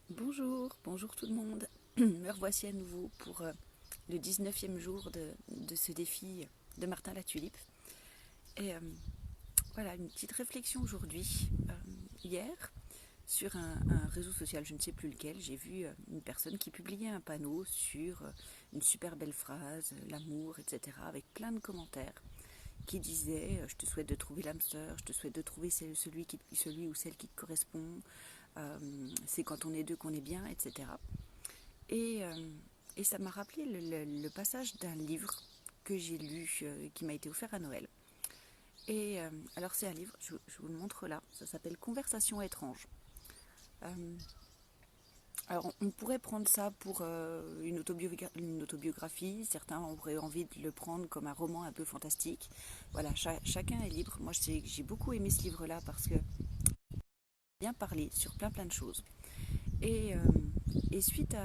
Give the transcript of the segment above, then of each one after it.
Bonjour tout le monde. Me revoici à nouveau pour le 19e jour de ce défi de Martin la Tulipe. Et voilà, une petite réflexion aujourd'hui. Hier, sur un réseau social, je ne sais plus lequel, j'ai vu une personne qui publiait un panneau sur une super belle phrase, l'amour, etc., avec plein de commentaires qui disaient je te souhaite de trouver l'âme sœur, je te souhaite de trouver celui ou celle qui te correspond, c'est quand on est deux qu'on est bien, etc. Et, euh, et ça m'a rappelé le passage d'un livre que j'ai lu, qui m'a été offert à Noël. Et alors c'est un livre, je vous le montre là, ça s'appelle Conversation étrange. Euh, alors on pourrait prendre ça pour une autobiographie, certains auraient envie de le prendre comme un roman un peu fantastique. Voilà, chacun est libre. Moi j'ai beaucoup aimé ce livre-là parce que bien parlé sur plein de choses. Et, euh, et suite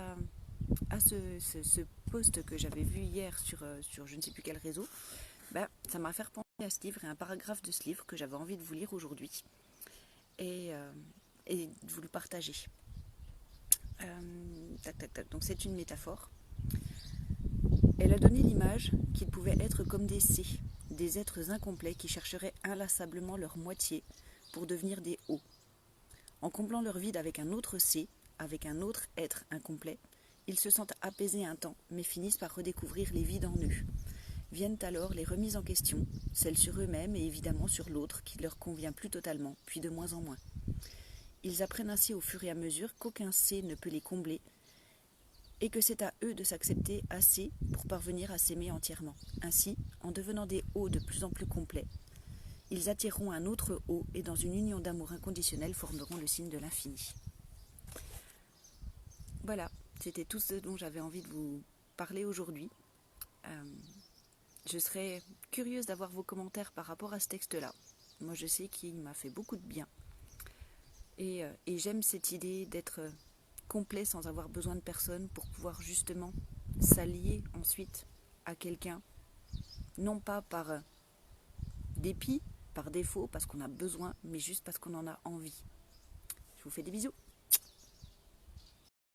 à ce post que j'avais vu hier sur je ne sais plus quel réseau, ben, ça m'a fait repenser à ce livre et un paragraphe de ce livre que j'avais envie de vous lire aujourd'hui et, euh, et de vous le partager. Tac, tac, tac. Donc c'est une métaphore. Elle a donné l'image qu'ils pouvaient être comme des C, des êtres incomplets qui chercheraient inlassablement leur moitié pour devenir des O. En comblant leur vide avec un autre C, avec un autre être incomplet, ils se sentent apaisés un temps, mais finissent par redécouvrir les vides en eux. Viennent alors les remises en question, celles sur eux-mêmes et évidemment sur l'autre qui ne leur convient plus totalement, puis de moins en moins. Ils apprennent ainsi au fur et à mesure qu'aucun C ne peut les combler et que c'est à eux de s'accepter assez pour parvenir à s'aimer entièrement. Ainsi, en devenant des O de plus en plus complets, ils attireront un autre O et dans une union d'amour inconditionnel formeront le signe de l'infini. Voilà, c'était tout ce dont j'avais envie de vous parler aujourd'hui. Euh, je serais curieuse d'avoir vos commentaires par rapport à ce texte-là. Moi, je sais qu'il m'a fait beaucoup de bien. Et j'aime cette idée d'être complet sans avoir besoin de personne pour pouvoir justement s'allier ensuite à quelqu'un, non pas par dépit, par défaut, parce qu'on a besoin, mais juste parce qu'on en a envie. Je vous fais des bisous.